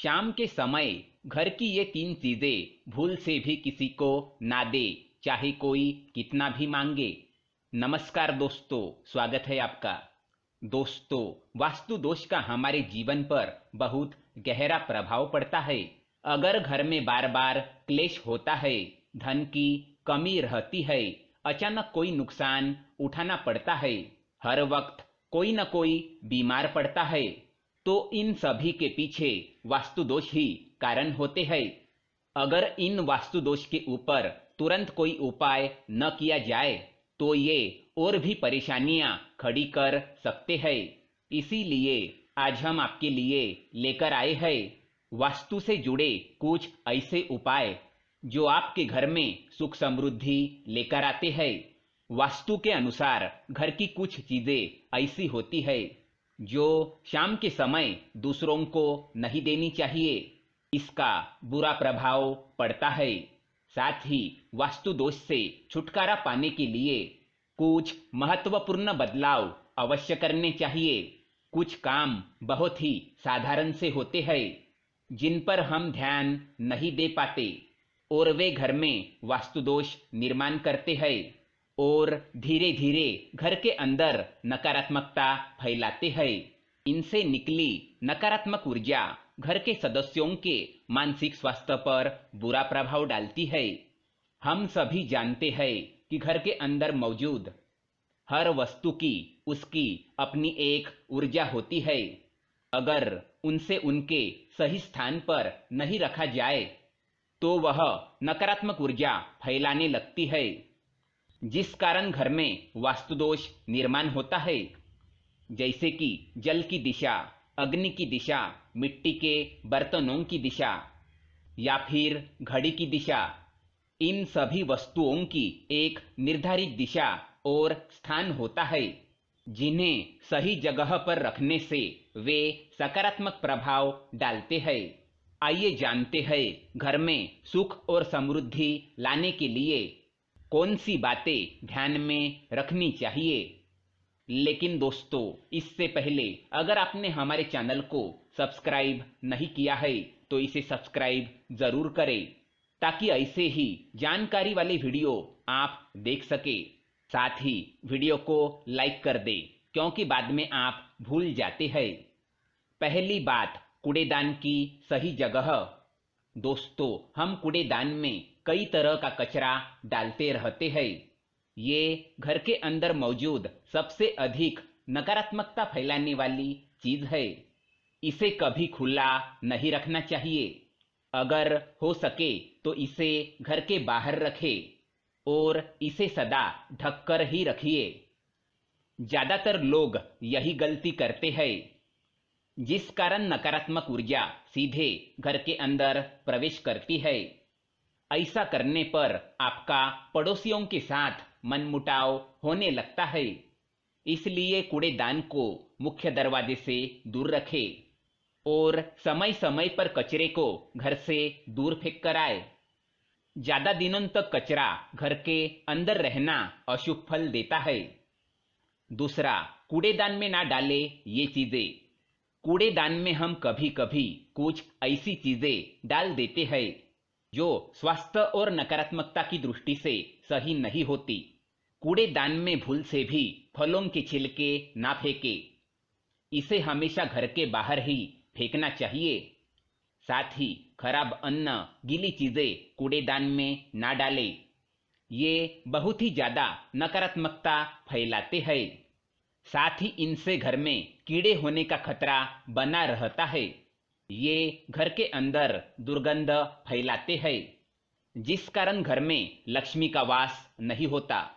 शाम के समय घर की ये 3 चीजें भूल से भी किसी को ना दे, चाहे कोई कितना भी मांगे। नमस्कार दोस्तों, स्वागत है आपका। दोस्तों, वास्तु दोष का हमारे जीवन पर बहुत गहरा प्रभाव पड़ता है। अगर घर में बार बार क्लेश होता है, धन की कमी रहती है, अचानक कोई नुकसान उठाना पड़ता है, हर वक्त कोई न कोई बीमार पड़ता है, तो इन सभी के पीछे वास्तु दोष ही कारण होते हैं। अगर इन वास्तु दोष के ऊपर तुरंत कोई उपाय न किया जाए तो ये और भी परेशानियां खड़ी कर सकते हैं। इसीलिए आज हम आपके लिए लेकर आए हैं वास्तु से जुड़े कुछ ऐसे उपाय जो आपके घर में सुख समृद्धि लेकर आते हैं। वास्तु के अनुसार घर की कुछ चीजें ऐसी होती है जो शाम के समय दूसरों को नहीं देनी चाहिए। इसका बुरा प्रभाव पड़ता है। साथ ही वास्तु दोष से छुटकारा पाने के लिए कुछ महत्वपूर्ण बदलाव अवश्य करने चाहिए। कुछ काम बहुत ही साधारण से होते हैं जिन पर हम ध्यान नहीं दे पाते और वे घर में वास्तु दोष निर्माण करते हैं और धीरे धीरे घर के अंदर नकारात्मकता फैलाते हैं। इनसे निकली नकारात्मक ऊर्जा घर के सदस्यों के मानसिक स्वास्थ्य पर बुरा प्रभाव डालती है। हम सभी जानते हैं कि घर के अंदर मौजूद हर वस्तु की उसकी अपनी एक ऊर्जा होती है। अगर उनसे उनके सही स्थान पर नहीं रखा जाए तो वह नकारात्मक ऊर्जा फैलाने लगती है, जिस कारण घर में वास्तु दोष निर्माण होता है। जैसे कि जल की दिशा, अग्नि की दिशा, मिट्टी के बर्तनों की दिशा या फिर घड़ी की दिशा। इन सभी वस्तुओं की एक निर्धारित दिशा और स्थान होता है जिन्हें सही जगह पर रखने से वे सकारात्मक प्रभाव डालते हैं। आइए जानते हैं घर में सुख और समृद्धि लाने के लिए कौन सी बातें ध्यान में रखनी चाहिए। लेकिन दोस्तों, इससे पहले अगर आपने हमारे चैनल को सब्सक्राइब नहीं किया है तो इसे सब्सक्राइब जरूर करें ताकि ऐसे ही जानकारी वाले वीडियो आप देख सके। साथ ही वीडियो को लाइक कर दें क्योंकि बाद में आप भूल जाते हैं। पहली बात, कूड़ेदान की सही जगह। दोस्तों, हम कूड़ेदान में कई तरह का कचरा डालते रहते हैं। ये घर के अंदर मौजूद सबसे अधिक नकारात्मकता फैलाने वाली चीज है। इसे कभी खुला नहीं रखना चाहिए। अगर हो सके तो इसे घर के बाहर रखें और इसे सदा ढककर ही रखिए। ज्यादातर लोग यही गलती करते हैं, जिस कारण नकारात्मक ऊर्जा सीधे घर के अंदर प्रवेश करती है। ऐसा करने पर आपका पड़ोसियों के साथ मनमुटाव होने लगता है। इसलिए कूड़ेदान को मुख्य दरवाजे से दूर रखें और समय समय पर कचरे को घर से दूर फेंक कर आए। ज्यादा दिनों तक कचरा घर के अंदर रहना अशुभ फल देता है। दूसरा, कूड़ेदान में ना डाले ये चीजें। कूड़ेदान में हम कभी कभी कुछ ऐसी चीजें डाल देते हैं जो स्वास्थ्य और नकारात्मकता की दृष्टि से सही नहीं होती। कूड़ेदान में भूल से भी फलों के छिलके ना फेंके। इसे हमेशा घर के बाहर ही फेंकना चाहिए। साथ ही खराब अन्न, गीली चीजें कूड़ेदान में ना डालें। ये बहुत ही ज्यादा नकारात्मकता फैलाते हैं। साथ ही इनसे घर में कीड़े होने का खतरा बना रहता है। ये घर के अंदर दुर्गंध फैलाते हैं, जिस कारण घर में लक्ष्मी का वास नहीं होता।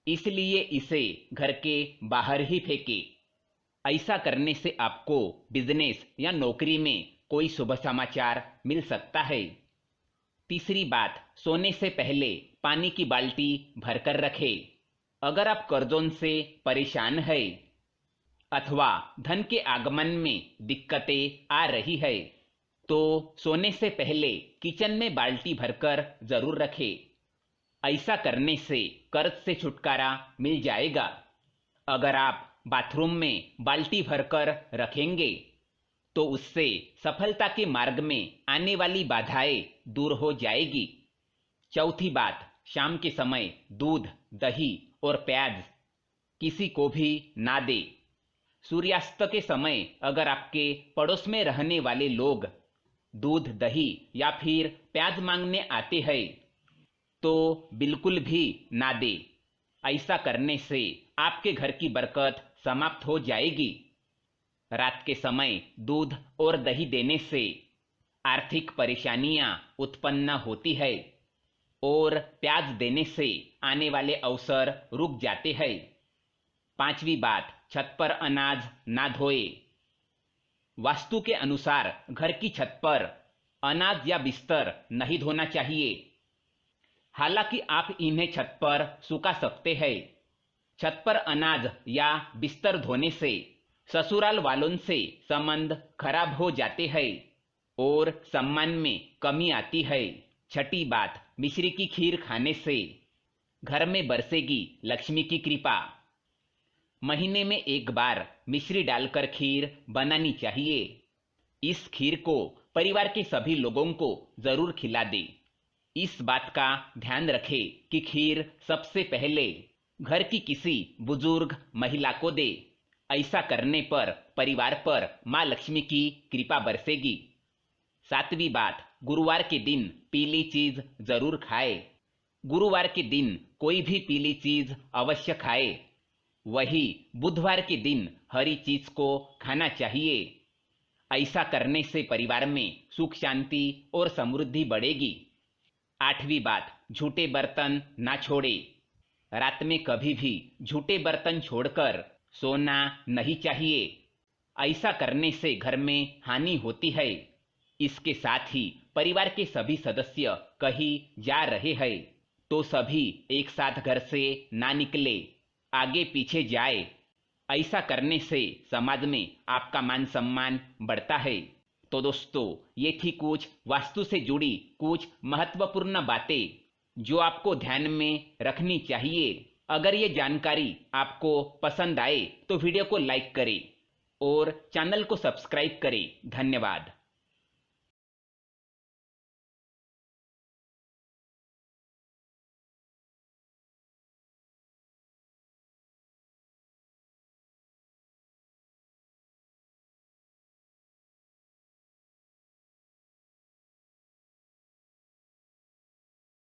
इसलिए इसे घर के बाहर ही फेंके। ऐसा करने से आपको बिजनेस या नौकरी में कोई शुभ समाचार मिल सकता है। तीसरी बात, सोने से पहले पानी की बाल्टी भरकर रखें। अगर आप कर्जों से परेशान हैं अथवा धन के आगमन में दिक्कतें आ रही है तो सोने से पहले किचन में बाल्टी भरकर जरूर रखें। ऐसा करने से कर्ज से छुटकारा मिल जाएगा। अगर आप बाथरूम में बाल्टी भरकर रखेंगे तो उससे सफलता के मार्ग में आने वाली बाधाएं दूर हो जाएगी। चौथी बात, शाम के समय दूध, दही और प्याज किसी को भी ना दे। सूर्यास्त के समय अगर आपके पड़ोस में रहने वाले लोग दूध, दही या फिर प्याज मांगने आते हैं तो बिल्कुल भी ना दे। ऐसा करने से आपके घर की बरकत समाप्त हो जाएगी। रात के समय दूध और दही देने से आर्थिक परेशानियां उत्पन्न होती है और प्याज देने से आने वाले अवसर रुक जाते हैं। पांचवी बात, छत पर अनाज ना धोए। वास्तु के अनुसार घर की छत पर अनाज या बिस्तर नहीं धोना चाहिए। हालांकि आप इन्हें छत पर सुखा सकते हैं। छत पर अनाज या बिस्तर धोने से ससुराल वालों से संबंध खराब हो जाते हैं और सम्मान में कमी आती है। छठी बात, मिश्री की खीर खाने से घर में बरसेगी लक्ष्मी की कृपा। महीने में एक बार मिश्री डालकर खीर बनानी चाहिए। इस खीर को परिवार के सभी लोगों को जरूर खिला दे। इस बात का ध्यान रखें कि खीर सबसे पहले घर की किसी बुजुर्ग महिला को दे। ऐसा करने पर परिवार पर मां लक्ष्मी की कृपा बरसेगी। सातवीं बात, गुरुवार के दिन पीली चीज जरूर खाए। गुरुवार के दिन कोई भी पीली चीज अवश्य खाए। वही बुधवार के दिन हरी चीज को खाना चाहिए। ऐसा करने से परिवार में सुख, शांति और समृद्धि बढ़ेगी। आठवीं बात, झूठे बर्तन ना छोड़े। रात में कभी भी झूठे बर्तन छोड़कर सोना नहीं चाहिए। ऐसा करने से घर में हानि होती है। इसके साथ ही परिवार के सभी सदस्य कहीं जा रहे हैं तो सभी एक साथ घर से ना निकले, आगे पीछे जाए। ऐसा करने से समाज में आपका मान सम्मान बढ़ता है। तो दोस्तों, ये थी कुछ वास्तु से जुड़ी कुछ महत्वपूर्ण बातें जो आपको ध्यान में रखनी चाहिए। अगर ये जानकारी आपको पसंद आए तो वीडियो को लाइक करें और चैनल को सब्सक्राइब करें। धन्यवाद।